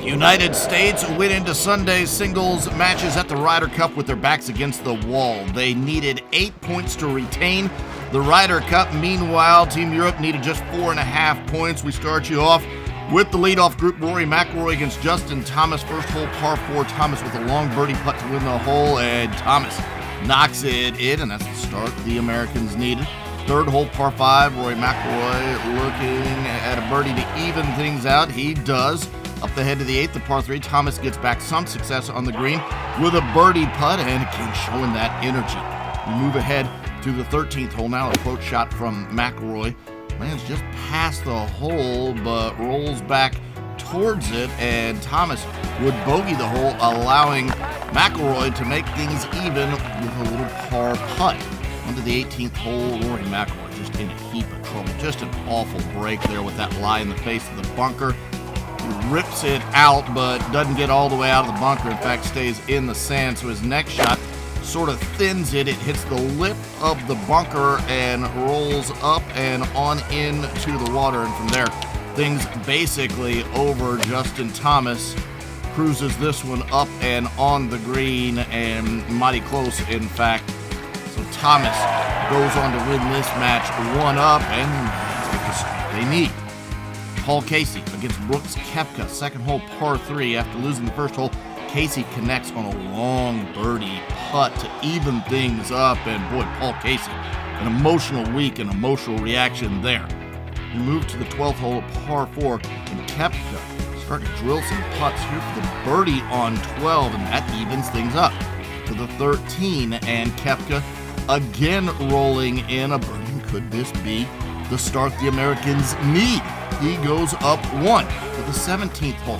United States went into Sunday's singles matches at the Ryder Cup with their backs against the wall. They needed 8 points to retain the Ryder Cup. Meanwhile, Team Europe needed just 4.5 points. We start you off with the leadoff group. Rory McIlroy against Justin Thomas. First hole, par 4. Thomas with a long birdie putt to win the hole, and Thomas knocks it in, and that's the start the Americans needed. Third hole, par 5. Rory McIlroy looking at a birdie to even things out. He does. Up the head to the 8th, the par 3. Thomas gets back some success on the green with a birdie putt, and again showing that energy. We move ahead to the 13th hole now. A quote shot from McIlroy. Lands just past the hole, but rolls back towards it, and Thomas would bogey the hole, allowing McIlroy to make things even with a little par putt. Onto the 18th hole, Rory McIlroy just in a heap of trouble. Just an awful break there with that lie in the face of the bunker. He rips it out, but doesn't get all the way out of the bunker. In fact, stays in the sand, so his next shot sort of thins it. It hits the lip of the bunker and rolls up and on into the water, and from there, things basically over. Justin Thomas cruises this one up and on the green, and mighty close, in fact. So Thomas goes on to win this match 1-up, and that's what they need. Paul Casey against Brooks Koepka. Second hole, par 3. After losing the first hole, Casey connects on a long birdie putt to even things up, and boy, Paul Casey, an emotional week, an emotional reaction there. We move to the 12th hole, par 4, and Koepka starting to drill some putts here for the birdie on 12, and that evens things up to the 13, and Koepka again rolling in a birdie. Could this be the start the Americans need? He goes up 1 to the 17th hole.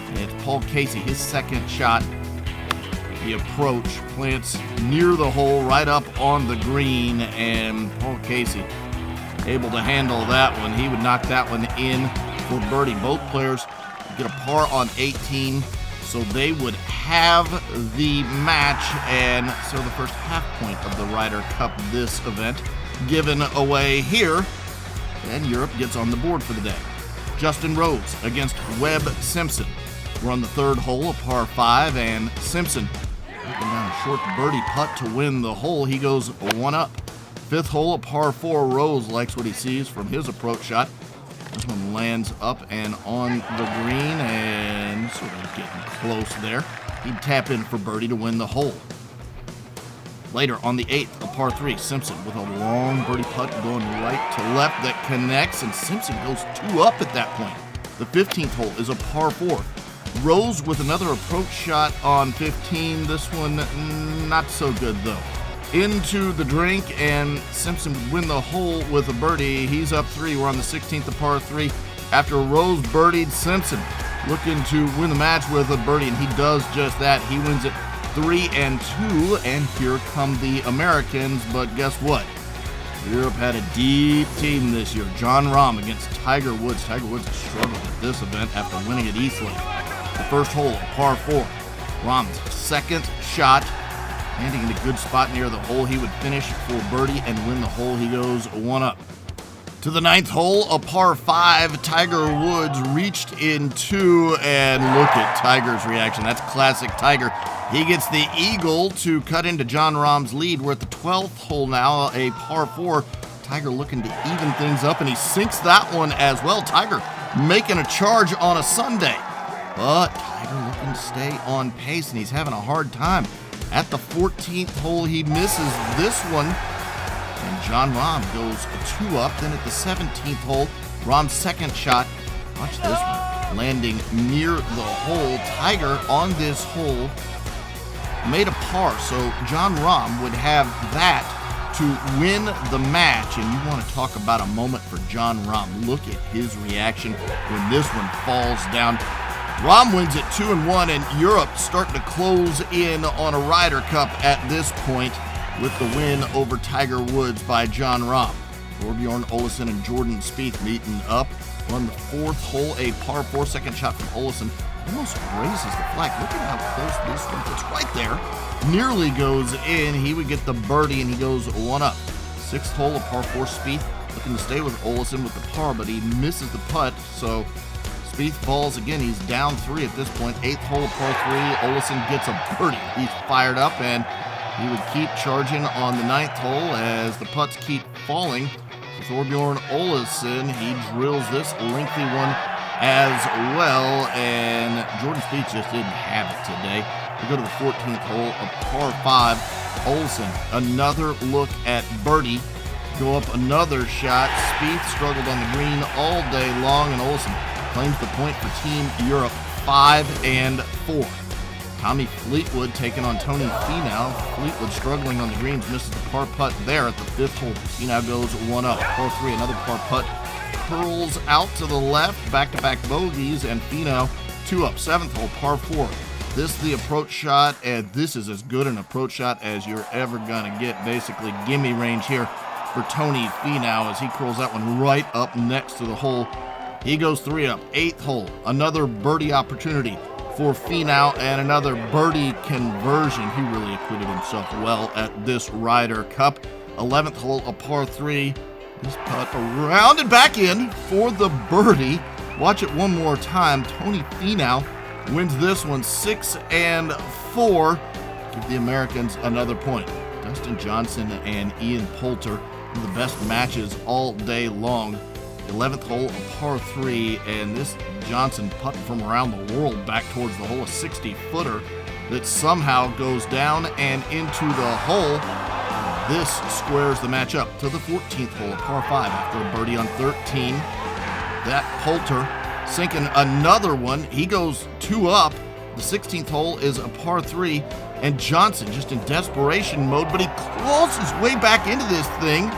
And it's Paul Casey, his second shot. The approach plants near the hole, right up on the green, and Paul Casey able to handle that one. He would knock that one in for birdie. Both players get a par on 18, so they would have the match, and so the first half point of the Ryder Cup this event given away here, and Europe gets on the board for the day. Justin Rose against Webb Simpson. We're on the third hole, a par 5, and Simpson looking down a short birdie putt to win the hole. He goes 1-up. Fifth hole, a par 4. Rose likes what he sees from his approach shot. This one lands up and on the green, and sort of getting close there. He'd tap in for birdie to win the hole. Later on the 8th, a par 3, Simpson with a long birdie putt going right to left that connects, and Simpson goes 2-up at that point. The 15th hole is a par 4. Rose with another approach shot on 15. This one not so good though. Into the drink, and Simpson would win the hole with a birdie. He's up 3. We're on the 16th, a par 3. After Rose birdied, Simpson looking to win the match with a birdie, and he does just that. He wins it 3-2, and here come the Americans, but guess what? Europe had a deep team this year. Jon Rahm against Tiger Woods. Tiger Woods has struggled at this event after winning at East Lake. The first hole, par 4. Rahm's second shot, landing in a good spot near the hole. He would finish for birdie and win the hole. He goes 1-up. To the 9th hole, a par 5. Tiger Woods reached in 2, and look at Tiger's reaction. That's classic Tiger. He gets the eagle to cut into Jon Rahm's lead. We're at the 12th hole now, a par 4. Tiger looking to even things up, and he sinks that one as well. Tiger making a charge on a Sunday, but Tiger looking to stay on pace, and he's having a hard time. At the 14th hole, he misses this one, and Jon Rahm goes 2-up. Then at the 17th hole, Rahm's second shot, watch this one, landing near the hole. Tiger on this hole made a par, so Jon Rahm would have that to win the match. And you want to talk about a moment for Jon Rahm. Look at his reaction when this one falls down. Rahm wins it 2-1, and Europe starting to close in on a Ryder Cup at this point with the win over Tiger Woods by Jon Rahm. Thorbjorn Olesen and Jordan Spieth meeting up. On the 4th hole, a par 4, second shot from Olesen. Almost raises the flag. Look at how close this one gets right there. Nearly goes in. He would get the birdie, and he goes 1-up. 6th hole, a par 4. Spieth looking to stay with Olesen with the par, but he misses the putt, so Spieth falls again. He's down 3 at this point. 8th hole, par 3. Olesen gets a birdie. He's fired up, and he would keep charging on the 9th hole as the putts keep falling. Thorbjorn Olesen, he drills this lengthy one as well, and Jordan Spieth just didn't have it today. We go to the 14th hole, a par 5. Olesen, another look at birdie. Go up another shot. Spieth struggled on the green all day long, and Olesen claims the point for Team Europe, 5 and 4. Tommy Fleetwood taking on Tony Finau. Fleetwood struggling on the greens, misses the par putt there at the 5th hole. Finau goes 1 up. Par 3, another par putt. Curls out to the left, back-to-back bogeys, and Finau 2 up. 7th hole, par 4. This is the approach shot, and this is as good an approach shot as you're ever going to get. Basically, gimme range here for Tony Finau as he curls that one right up next to the hole. He goes 3 up. 8th hole, another birdie opportunity for Finau and another birdie conversion. He really acquitted himself well at this Ryder Cup. 11th hole, a par 3. This putt around and back in for the birdie. Watch it one more time. Tony Finau wins this one 6 and 4. Give the Americans another point. Dustin Johnson and Ian Poulter, one of the best matches all day long. 11th hole, a par 3, and this Johnson putt from around the world back towards the hole, a 60-footer that somehow goes down and into the hole. This squares the match up to the 14th hole, a par 5, after a birdie on 13. That Poulter sinking another one. He goes 2 up. The 16th hole is a par 3, and Johnson just in desperation mode, but he claws his way back into this thing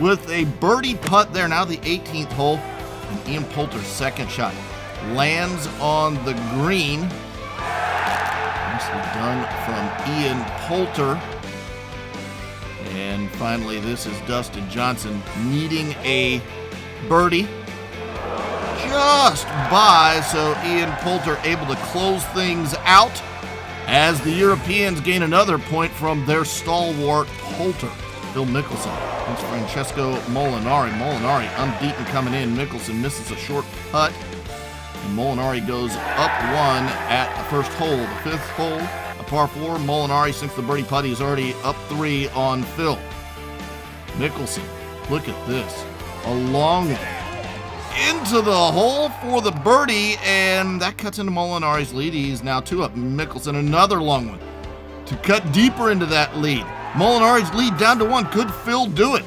with a birdie putt there. Now the 18th hole, and Ian Poulter's second shot lands on the green. Nicely done from Ian Poulter. And finally, this is Dustin Johnson needing a birdie just by, so Ian Poulter able to close things out as the Europeans gain another point from their stalwart Poulter. Phil Mickelson against Francesco Molinari. Molinari unbeaten coming in. Mickelson misses a short putt, and Molinari goes up 1 at the first hole. The 5th hole, a par 4. Molinari sinks the birdie putt. He's already up 3 on Phil. Mickelson, look at this. A long one into the hole for the birdie, and that cuts into Molinari's lead. He's now 2 up. Mickelson, another long one to cut deeper into that lead. Molinari's lead down to 1. Could Phil do it?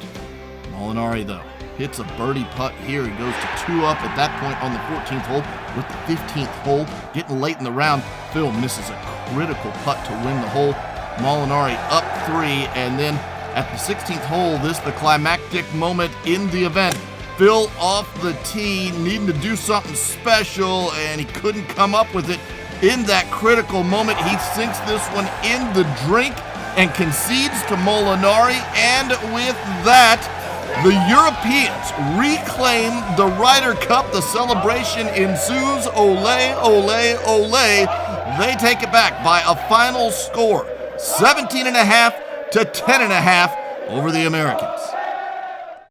Molinari, though, hits a birdie putt here. He goes to 2 up at that point on the 14th hole. With the 15th hole getting late in the round, Phil misses a critical putt to win the hole. Molinari up 3, and then at the 16th hole, this the climactic moment in the event. Phil off the tee, needing to do something special, and he couldn't come up with it. In that critical moment, he sinks this one in the drink and concedes to Molinari, and with that, the Europeans reclaim the Ryder Cup. The celebration ensues. Ole, ole, ole. They take it back by a final score, 17.5 to 10.5 over the Americans.